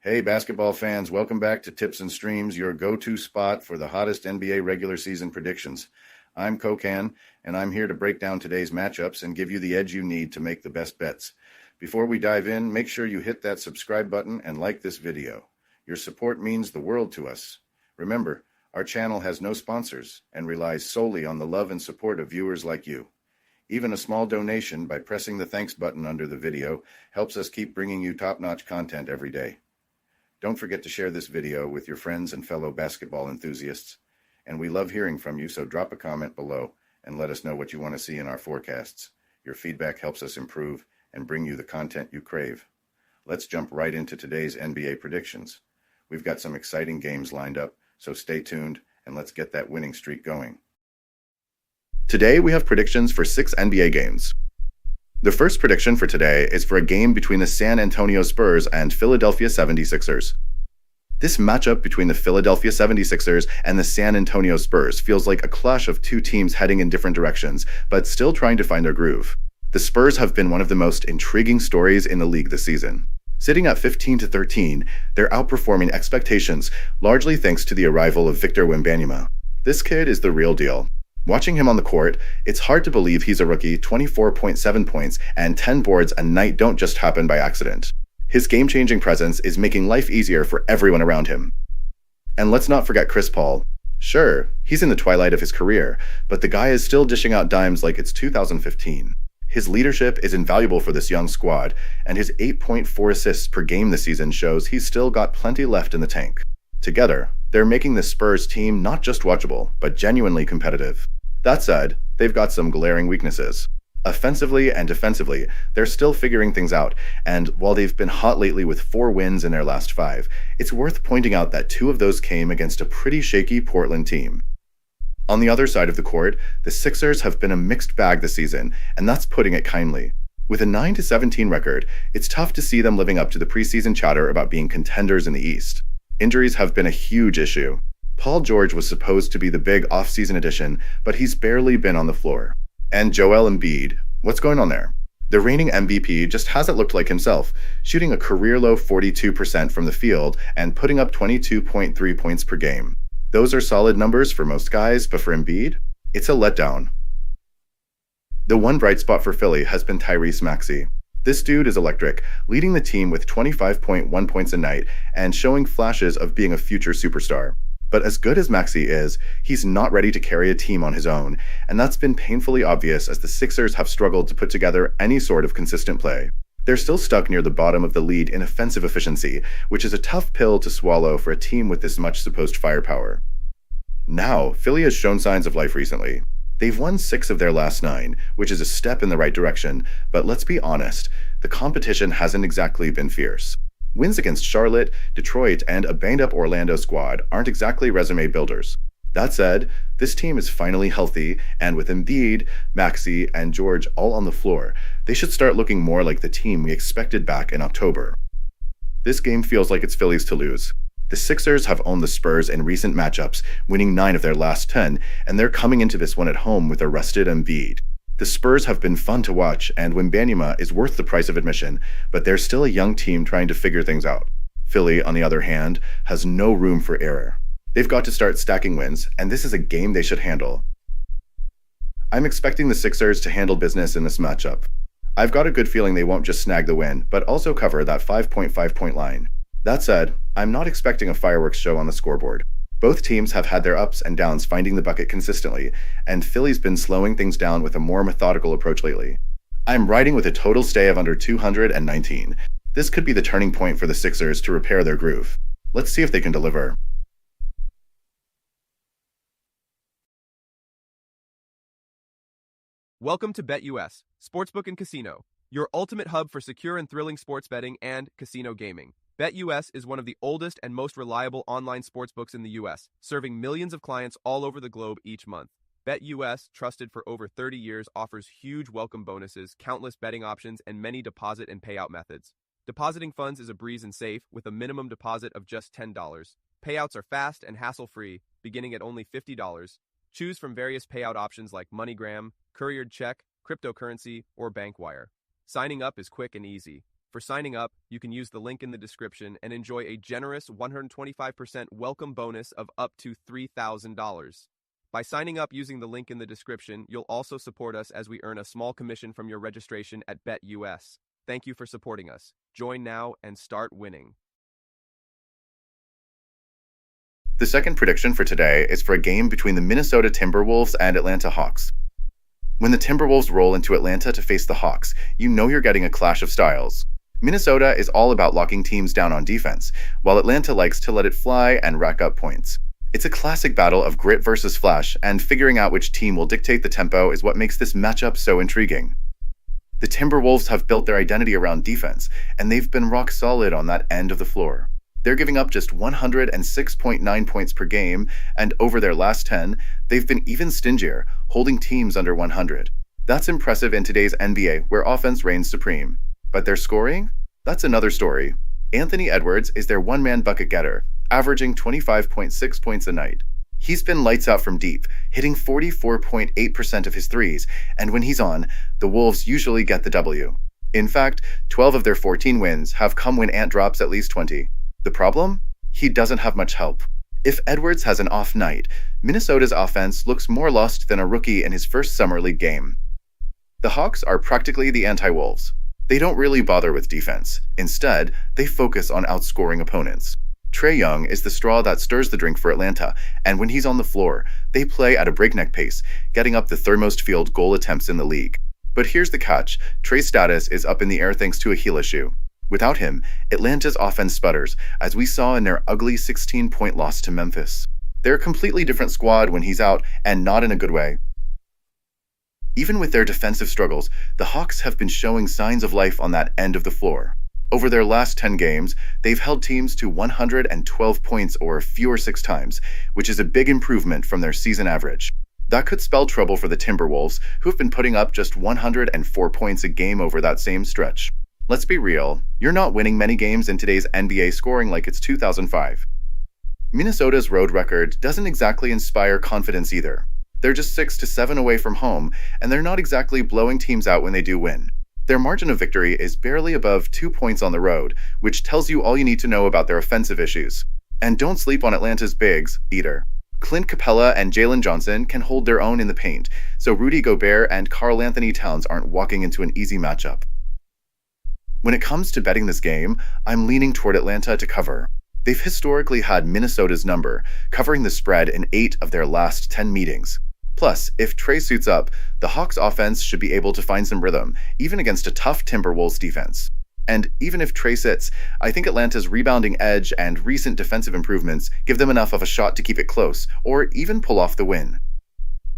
Hey, basketball fans, welcome back to Tips and Streams, your go-to spot for the hottest NBA regular season predictions. I'm Kokan, and I'm here to break down today's matchups and give you the edge you need to make the best bets. Before we dive in, make sure you hit that subscribe button and like this video. Your support means the world to us. Remember, our channel has no sponsors and relies solely on the love and support of viewers like you. Even a small donation by pressing the thanks button under the video helps us keep bringing you top-notch content every day. Don't forget to share this video with your friends and fellow basketball enthusiasts. And we love hearing from you, so drop a comment below and let us know what you want to see in our forecasts. Your feedback helps us improve and bring you the content you crave. Let's jump right into today's NBA predictions. We've got some exciting games lined up, so stay tuned and let's get that winning streak going. Today we have predictions for 6 NBA games. The first prediction for today is for a game between the San Antonio Spurs and Philadelphia 76ers. This matchup between the Philadelphia 76ers and the San Antonio Spurs feels like a clash of two teams heading in different directions, but still trying to find their groove. The Spurs have been one of the most intriguing stories in the league this season. Sitting at 15-13, they're outperforming expectations, largely thanks to the arrival of Victor Wembanyama. This kid is the real deal. Watching him on the court, it's hard to believe he's a rookie. 24.7 points and 10 boards a night don't just happen by accident. His game-changing presence is making life easier for everyone around him. And let's not forget Chris Paul. Sure, he's in the twilight of his career, but the guy is still dishing out dimes like it's 2015. His leadership is invaluable for this young squad, and his 8.4 assists per game this season shows he's still got plenty left in the tank. Together, they're making the Spurs team not just watchable, but genuinely competitive. That said, they've got some glaring weaknesses. Offensively and defensively, they're still figuring things out, and while they've been hot lately with 4 wins in their last 5, it's worth pointing out that 2 of those came against a pretty shaky Portland team. On the other side of the court, the Sixers have been a mixed bag this season, and that's putting it kindly. With a 9-17 record, it's tough to see them living up to the preseason chatter about being contenders in the East. Injuries have been a huge issue. Paul George was supposed to be the big off-season addition, but he's barely been on the floor. And Joel Embiid, what's going on there? The reigning MVP just hasn't looked like himself, shooting a career-low 42% from the field and putting up 22.3 points per game. Those are solid numbers for most guys, but for Embiid, it's a letdown. The one bright spot for Philly has been Tyrese Maxey. This dude is electric, leading the team with 25.1 points a night and showing flashes of being a future superstar. But as good as Maxey is, he's not ready to carry a team on his own, and that's been painfully obvious as the Sixers have struggled to put together any sort of consistent play. They're still stuck near the bottom of the league in offensive efficiency, which is a tough pill to swallow for a team with this much supposed firepower. Now, Philly has shown signs of life recently. They've won 6 of their last 9, which is a step in the right direction, but let's be honest, the competition hasn't exactly been fierce. Wins against Charlotte, Detroit, and a banged-up Orlando squad aren't exactly resume builders. That said, this team is finally healthy, and with Embiid, Maxey, and George all on the floor, they should start looking more like the team we expected back in October. This game feels like it's Philly's to lose. The Sixers have owned the Spurs in recent matchups, winning 9 of their last 10, and they're coming into this one at home with a rested Embiid. The Spurs have been fun to watch, and Wembanyama is worth the price of admission, but they're still a young team trying to figure things out. Philly, on the other hand, has no room for error. They've got to start stacking wins, and this is a game they should handle. I'm expecting the Sixers to handle business in this matchup. I've got a good feeling they won't just snag the win, but also cover that 5.5 point line. That said, I'm not expecting a fireworks show on the scoreboard. Both teams have had their ups and downs finding the bucket consistently, and Philly's been slowing things down with a more methodical approach lately. I'm riding with a total stay of under 219. This could be the turning point for the Sixers to repair their groove. Let's see if they can deliver. Welcome to BetUS, Sportsbook and Casino, your ultimate hub for secure and thrilling sports betting and casino gaming. BetUS is one of the oldest and most reliable online sportsbooks in the U.S., serving millions of clients all over the globe each month. BetUS, trusted for over 30 years, offers huge welcome bonuses, countless betting options, and many deposit and payout methods. Depositing funds is a breeze and safe, with a minimum deposit of just $10. Payouts are fast and hassle-free, beginning at only $50. Choose from various payout options like MoneyGram, couriered check, cryptocurrency, or bank wire. Signing up is quick and easy. For signing up, you can use the link in the description and enjoy a generous 125% welcome bonus of up to $3,000. By signing up using the link in the description, you'll also support us as we earn a small commission from your registration at BetUS. Thank you for supporting us. Join now and start winning. The second prediction for today is for a game between the Minnesota Timberwolves and Atlanta Hawks. When the Timberwolves roll into Atlanta to face the Hawks, you know you're getting a clash of styles. Minnesota is all about locking teams down on defense, while Atlanta likes to let it fly and rack up points. It's a classic battle of grit versus flash, and figuring out which team will dictate the tempo is what makes this matchup so intriguing. The Timberwolves have built their identity around defense, and they've been rock solid on that end of the floor. They're giving up just 106.9 points per game, and over their last 10, they've been even stingier, holding teams under 100. That's impressive in today's NBA, where offense reigns supreme. But their scoring? That's another story. Anthony Edwards is their one-man bucket getter, averaging 25.6 points a night. He's been lights out from deep, hitting 44.8% of his threes, and when he's on, the Wolves usually get the W. In fact, 12 of their 14 wins have come when Ant drops at least 20. The problem? He doesn't have much help. If Edwards has an off night, Minnesota's offense looks more lost than a rookie in his first summer league game. The Hawks are practically the anti-Wolves. They don't really bother with defense. Instead, they focus on outscoring opponents. Trae Young is the straw that stirs the drink for Atlanta, and when he's on the floor, they play at a breakneck pace, getting up the third most field goal attempts in the league. But here's the catch. Trae's status is up in the air thanks to a heel issue. Without him, Atlanta's offense sputters, as we saw in their ugly 16-point loss to Memphis. They're a completely different squad when he's out, and not in a good way. Even with their defensive struggles, the Hawks have been showing signs of life on that end of the floor. Over their last 10 games, they've held teams to 112 points or fewer 6 times, which is a big improvement from their season average. That could spell trouble for the Timberwolves, who have been putting up just 104 points a game over that same stretch. Let's be real, you're not winning many games in today's NBA scoring like it's 2005. Minnesota's road record doesn't exactly inspire confidence either. They're just 6 to 7 away from home, and they're not exactly blowing teams out when they do win. Their margin of victory is barely above 2 points on the road, which tells you all you need to know about their offensive issues. And don't sleep on Atlanta's bigs, either. Clint Capella and Jalen Johnson can hold their own in the paint, so Rudy Gobert and Karl Anthony Towns aren't walking into an easy matchup. When it comes to betting this game, I'm leaning toward Atlanta to cover. They've historically had Minnesota's number, covering the spread in 8 of their last 10 meetings. Plus, if Trae suits up, the Hawks' offense should be able to find some rhythm, even against a tough Timberwolves defense. And even if Trae sits, I think Atlanta's rebounding edge and recent defensive improvements give them enough of a shot to keep it close, or even pull off the win.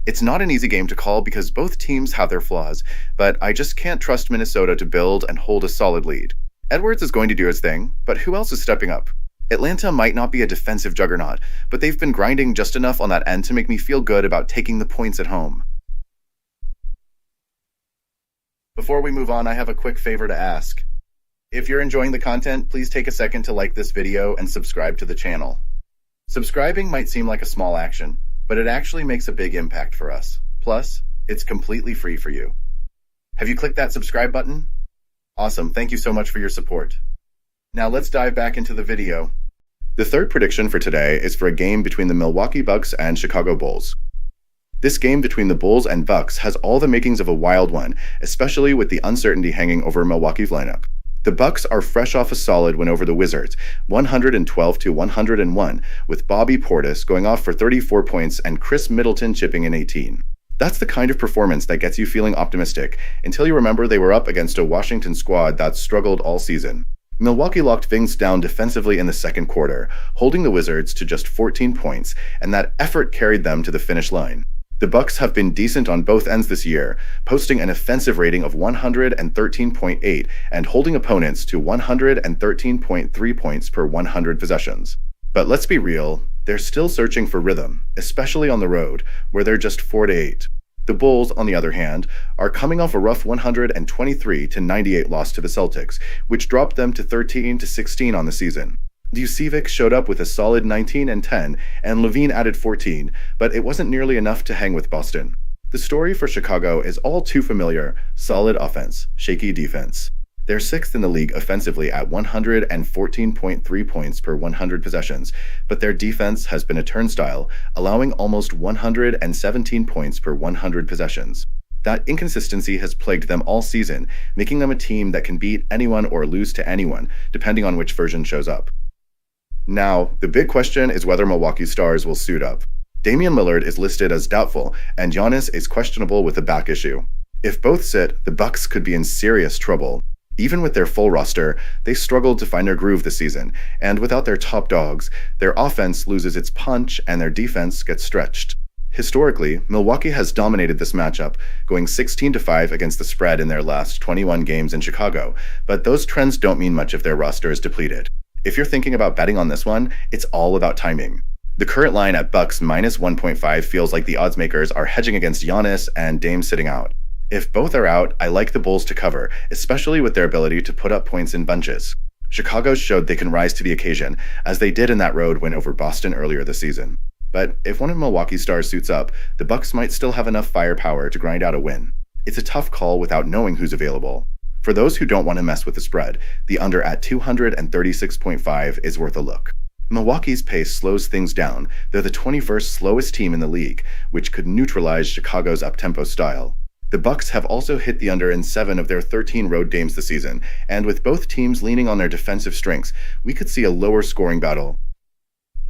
It's not an easy game to call because both teams have their flaws, but I just can't trust Minnesota to build and hold a solid lead. Edwards is going to do his thing, but who else is stepping up? Atlanta might not be a defensive juggernaut, but they've been grinding just enough on that end to make me feel good about taking the points at home. Before we move on, I have a quick favor to ask. If you're enjoying the content, please take a second to like this video and subscribe to the channel. Subscribing might seem like a small action, but it actually makes a big impact for us. Plus, it's completely free for you. Have you clicked that subscribe button? Awesome, thank you so much for your support. Now let's dive back into the video. The third prediction for today is for a game between the Milwaukee Bucks and Chicago Bulls. This game between the Bulls and Bucks has all the makings of a wild one, especially with the uncertainty hanging over Milwaukee's lineup. The Bucks are fresh off a solid win over the Wizards, 112-101, with Bobby Portis going off for 34 points and Chris Middleton chipping in 18. That's the kind of performance that gets you feeling optimistic, until you remember they were up against a Washington squad that's struggled all season. Milwaukee locked things down defensively in the second quarter, holding the Wizards to just 14 points, and that effort carried them to the finish line. The Bucks have been decent on both ends this year, posting an offensive rating of 113.8 and holding opponents to 113.3 points per 100 possessions. But let's be real, they're still searching for rhythm, especially on the road, where they're just 4-8. The Bulls, on the other hand, are coming off a rough 123-98 loss to the Celtics, which dropped them to 13-16 on the season. Vucevic showed up with a solid 19 and 10, and Levine added 14, but it wasn't nearly enough to hang with Boston. The story for Chicago is all too familiar: solid offense, shaky defense. They're sixth in the league offensively at 114.3 points per 100 possessions, but their defense has been a turnstile, allowing almost 117 points per 100 possessions. That inconsistency has plagued them all season, making them a team that can beat anyone or lose to anyone, depending on which version shows up. Now, the big question is whether Milwaukee's stars will suit up. Damian Lillard is listed as doubtful, and Giannis is questionable with a back issue. If both sit, the Bucks could be in serious trouble. Even with their full roster, they struggled to find their groove this season, and without their top dogs, their offense loses its punch and their defense gets stretched. Historically, Milwaukee has dominated this matchup, going 16-5 against the spread in their last 21 games in Chicago, but those trends don't mean much if their roster is depleted. If you're thinking about betting on this one, it's all about timing. The current line at Bucks minus 1.5 feels like the oddsmakers are hedging against Giannis and Dame sitting out. If both are out, I like the Bulls to cover, especially with their ability to put up points in bunches. Chicago showed they can rise to the occasion, as they did in that road win over Boston earlier this season. But if one of Milwaukee's stars suits up, the Bucks might still have enough firepower to grind out a win. It's a tough call without knowing who's available. For those who don't want to mess with the spread, the under at 236.5 is worth a look. Milwaukee's pace slows things down. They're the 21st slowest team in the league, which could neutralize Chicago's up-tempo style. The Bucks have also hit the under in 7 of their 13 road games this season, and with both teams leaning on their defensive strengths, we could see a lower scoring battle.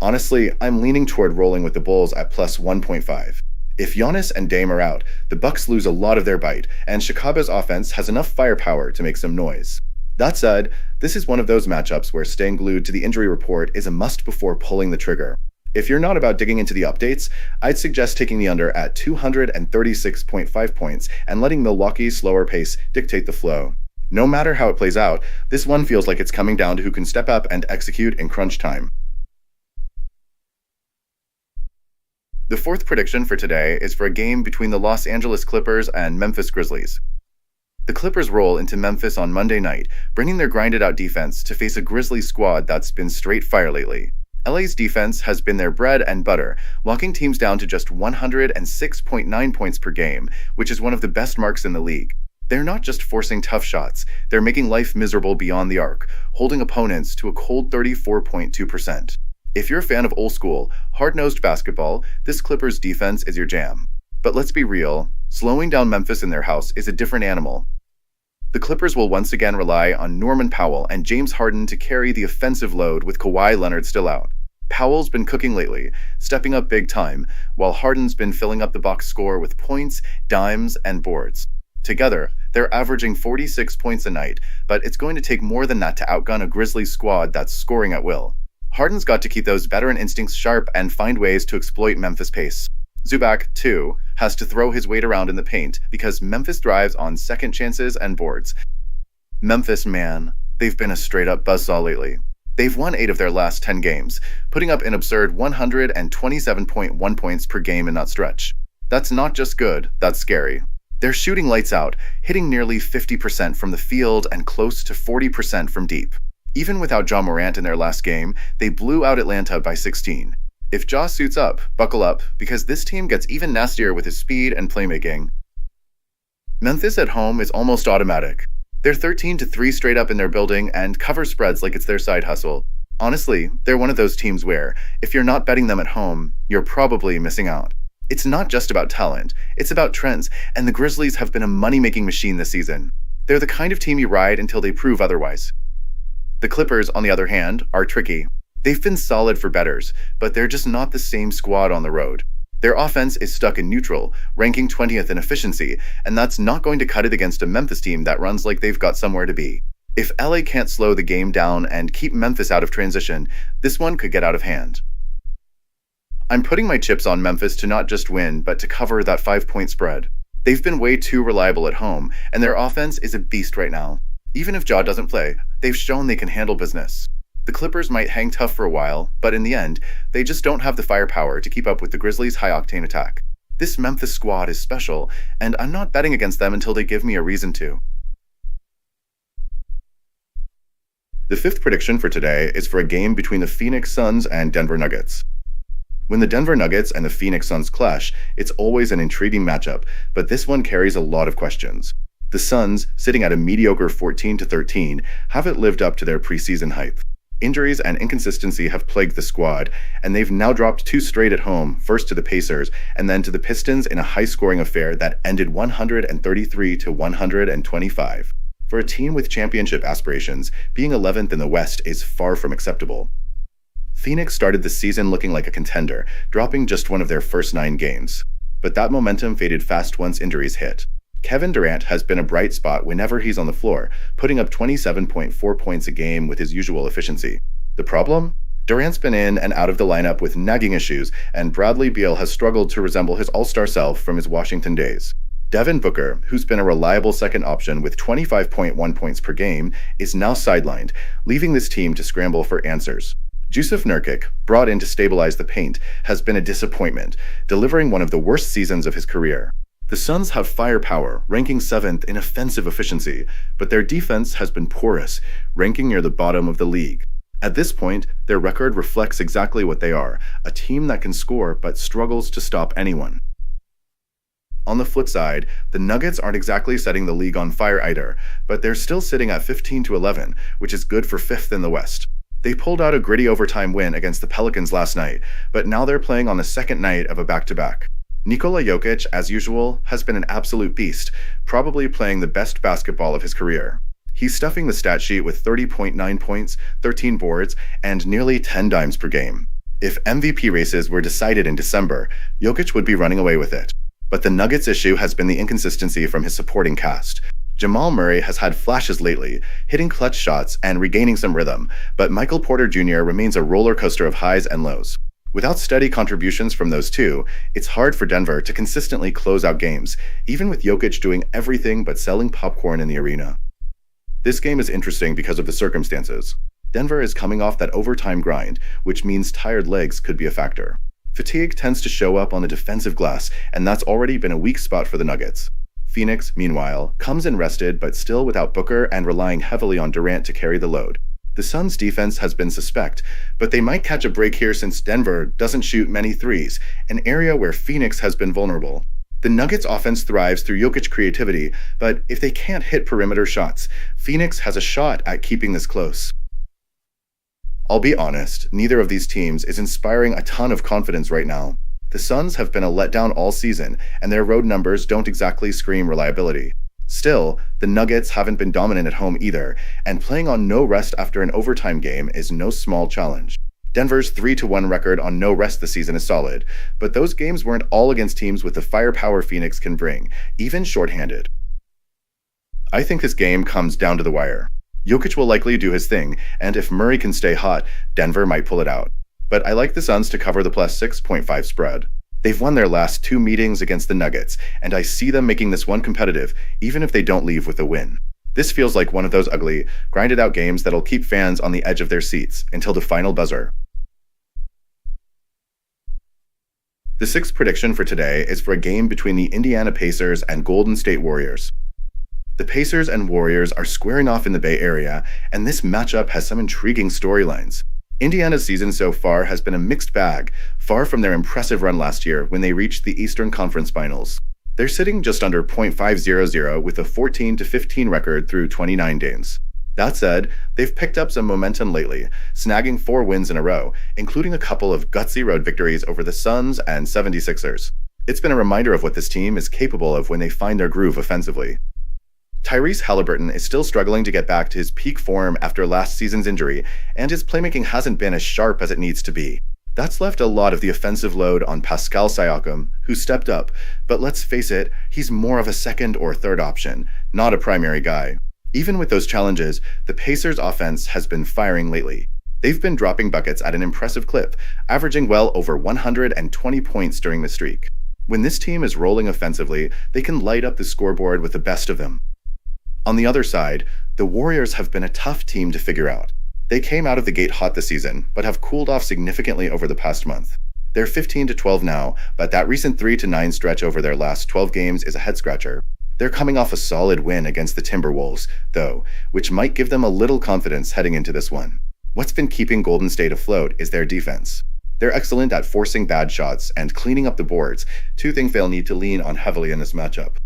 Honestly, I'm leaning toward rolling with the Bulls at plus 1.5. If Giannis and Dame are out, the Bucks lose a lot of their bite, and Chicago's offense has enough firepower to make some noise. That said, this is one of those matchups where staying glued to the injury report is a must before pulling the trigger. If you're not about digging into the updates, I'd suggest taking the under at 236.5 points and letting Milwaukee's slower pace dictate the flow. No matter how it plays out, this one feels like it's coming down to who can step up and execute in crunch time. The fourth prediction for today is for a game between the Los Angeles Clippers and Memphis Grizzlies. The Clippers roll into Memphis on Monday night, bringing their grinded-out defense to face a Grizzlies squad that's been straight fire lately. LA's defense has been their bread and butter, locking teams down to just 106.9 points per game, which is one of the best marks in the league. They're not just forcing tough shots, they're making life miserable beyond the arc, holding opponents to a cold 34.2%. If you're a fan of old school, hard-nosed basketball, this Clippers defense is your jam. But let's be real, slowing down Memphis in their house is a different animal. The Clippers will once again rely on Norman Powell and James Harden to carry the offensive load with Kawhi Leonard still out. Powell's been cooking lately, stepping up big time, while Harden's been filling up the box score with points, dimes, and boards. Together, they're averaging 46 points a night, but it's going to take more than that to outgun a Grizzlies squad that's scoring at will. Harden's got to keep those veteran instincts sharp and find ways to exploit Memphis' pace. Zubac, too, has to throw his weight around in the paint because Memphis thrives on second chances and boards. Memphis, man, they've been a straight-up buzzsaw lately. They've won 8 of their last 10 games, putting up an absurd 127.1 points per game in that stretch. That's not just good, that's scary. They're shooting lights out, hitting nearly 50% from the field and close to 40% from deep. Even without Ja Morant in their last game, they blew out Atlanta by 16. If Ja suits up, buckle up, because this team gets even nastier with his speed and playmaking. Memphis at home is almost automatic. They're 13-3 straight up in their building and cover spreads like it's their side hustle. Honestly, they're one of those teams where, if you're not betting them at home, you're probably missing out. It's not just about talent, it's about trends, and the Grizzlies have been a money-making machine this season. They're the kind of team you ride until they prove otherwise. The Clippers, on the other hand, are tricky. They've been solid for bettors, but they're just not the same squad on the road. Their offense is stuck in neutral, ranking 20th in efficiency, and that's not going to cut it against a Memphis team that runs like they've got somewhere to be. If LA can't slow the game down and keep Memphis out of transition, this one could get out of hand. I'm putting my chips on Memphis to not just win, but to cover that 5-point spread. They've been way too reliable at home, and their offense is a beast right now. Even if Ja doesn't play, they've shown they can handle business. The Clippers might hang tough for a while, but in the end, they just don't have the firepower to keep up with the Grizzlies' high-octane attack. This Memphis squad is special, and I'm not betting against them until they give me a reason to. The fifth prediction for today is for a game between the Phoenix Suns and Denver Nuggets. When the Denver Nuggets and the Phoenix Suns clash, it's always an intriguing matchup, but this one carries a lot of questions. The Suns, sitting at a mediocre 14-13, haven't lived up to their preseason hype. Injuries and inconsistency have plagued the squad, and they've now dropped two straight at home, first to the Pacers and then to the Pistons in a high-scoring affair that ended 133-125. For a team with championship aspirations, being 11th in the West is far from acceptable. Phoenix started the season looking like a contender, dropping just one of their first 9 games. But that momentum faded fast once injuries hit. Kevin Durant has been a bright spot whenever he's on the floor, putting up 27.4 points a game with his usual efficiency. The problem? Durant's been in and out of the lineup with nagging issues, and Bradley Beal has struggled to resemble his all-star self from his Washington days. Devin Booker, who's been a reliable second option with 25.1 points per game, is now sidelined, leaving this team to scramble for answers. Jusuf Nurkic, brought in to stabilize the paint, has been a disappointment, delivering one of the worst seasons of his career. The Suns have firepower, ranking 7th in offensive efficiency, but their defense has been porous, ranking near the bottom of the league. At this point, their record reflects exactly what they are, a team that can score but struggles to stop anyone. On the flip side, the Nuggets aren't exactly setting the league on fire either, but they're still sitting at 15-11, which is good for 5th in the West. They pulled out a gritty overtime win against the Pelicans last night, but now they're playing on the second night of a back-to-back. Nikola Jokic, as usual, has been an absolute beast, probably playing the best basketball of his career. He's stuffing the stat sheet with 30.9 points, 13 boards, and nearly 10 dimes per game. If MVP races were decided in December, Jokic would be running away with it. But the Nuggets' issue has been the inconsistency from his supporting cast. Jamal Murray has had flashes lately, hitting clutch shots and regaining some rhythm, but Michael Porter Jr. remains a roller coaster of highs and lows. Without steady contributions from those two, it's hard for Denver to consistently close out games, even with Jokic doing everything but selling popcorn in the arena. This game is interesting because of the circumstances. Denver is coming off that overtime grind, which means tired legs could be a factor. Fatigue tends to show up on the defensive glass, and that's already been a weak spot for the Nuggets. Phoenix, meanwhile, comes in rested but still without Booker and relying heavily on Durant to carry the load. The Suns' defense has been suspect, but they might catch a break here since Denver doesn't shoot many threes, an area where Phoenix has been vulnerable. The Nuggets' offense thrives through Jokic creativity, but if they can't hit perimeter shots, Phoenix has a shot at keeping this close. I'll be honest, neither of these teams is inspiring a ton of confidence right now. The Suns have been a letdown all season, and their road numbers don't exactly scream reliability. Still, the Nuggets haven't been dominant at home either, and playing on no rest after an overtime game is no small challenge. Denver's 3-1 record on no rest this season is solid, but those games weren't all against teams with the firepower Phoenix can bring, even shorthanded. I think this game comes down to the wire. Jokic will likely do his thing, and if Murray can stay hot, Denver might pull it out. But I like the Suns to cover the plus 6.5 spread. They've won their last 2 meetings against the Nuggets, and I see them making this one competitive, even if they don't leave with a win. This feels like one of those ugly, grinded-out games that'll keep fans on the edge of their seats until the final buzzer. The sixth prediction for today is for a game between the Indiana Pacers and Golden State Warriors. The Pacers and Warriors are squaring off in the Bay Area, and this matchup has some intriguing storylines. Indiana's season so far has been a mixed bag, far from their impressive run last year when they reached the Eastern Conference Finals. They're sitting just under .500 with a 14-15 record through 29 games. That said, they've picked up some momentum lately, snagging 4 wins in a row, including a couple of gutsy road victories over the Suns and 76ers. It's been a reminder of what this team is capable of when they find their groove offensively. Tyrese Haliburton is still struggling to get back to his peak form after last season's injury, and his playmaking hasn't been as sharp as it needs to be. That's left a lot of the offensive load on Pascal Siakam, who stepped up, but let's face it, he's more of a second or third option, not a primary guy. Even with those challenges, the Pacers' offense has been firing lately. They've been dropping buckets at an impressive clip, averaging well over 120 points during the streak. When this team is rolling offensively, they can light up the scoreboard with the best of them. On the other side, the Warriors have been a tough team to figure out. They came out of the gate hot this season, but have cooled off significantly over the past month. They're 15-12 now, but that recent 3-9 stretch over their last 12 games is a head-scratcher. They're coming off a solid win against the Timberwolves, though, which might give them a little confidence heading into this one. What's been keeping Golden State afloat is their defense. They're excellent at forcing bad shots and cleaning up the boards, two things they'll need to lean on heavily in this matchup.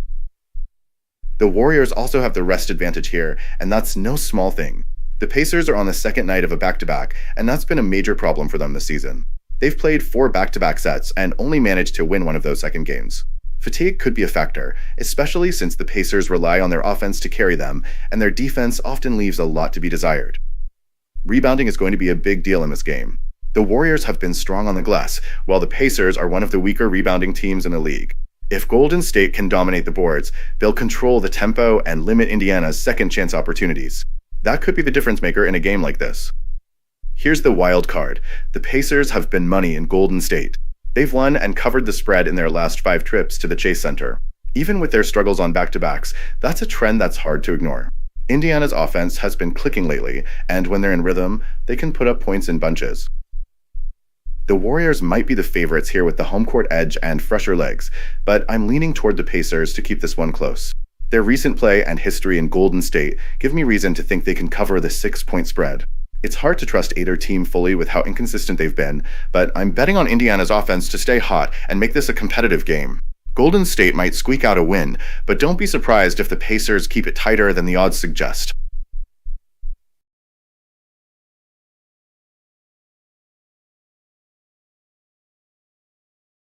The Warriors also have the rest advantage here, and that's no small thing. The Pacers are on the second night of a back-to-back, and that's been a major problem for them this season. They've played 4 back-to-back sets and only managed to win one of those second games. Fatigue could be a factor, especially since the Pacers rely on their offense to carry them, and their defense often leaves a lot to be desired. Rebounding is going to be a big deal in this game. The Warriors have been strong on the glass, while the Pacers are one of the weaker rebounding teams in the league. If Golden State can dominate the boards, they'll control the tempo and limit Indiana's second-chance opportunities. That could be the difference maker in a game like this. Here's the wild card. The Pacers have been money in Golden State. They've won and covered the spread in their last 5 trips to the Chase Center. Even with their struggles on back-to-backs, that's a trend that's hard to ignore. Indiana's offense has been clicking lately, and when they're in rhythm, they can put up points in bunches. The Warriors might be the favorites here with the home court edge and fresher legs, but I'm leaning toward the Pacers to keep this one close. Their recent play and history in Golden State give me reason to think they can cover the 6-point spread. It's hard to trust either team fully with how inconsistent they've been, but I'm betting on Indiana's offense to stay hot and make this a competitive game. Golden State might squeak out a win, but don't be surprised if the Pacers keep it tighter than the odds suggest.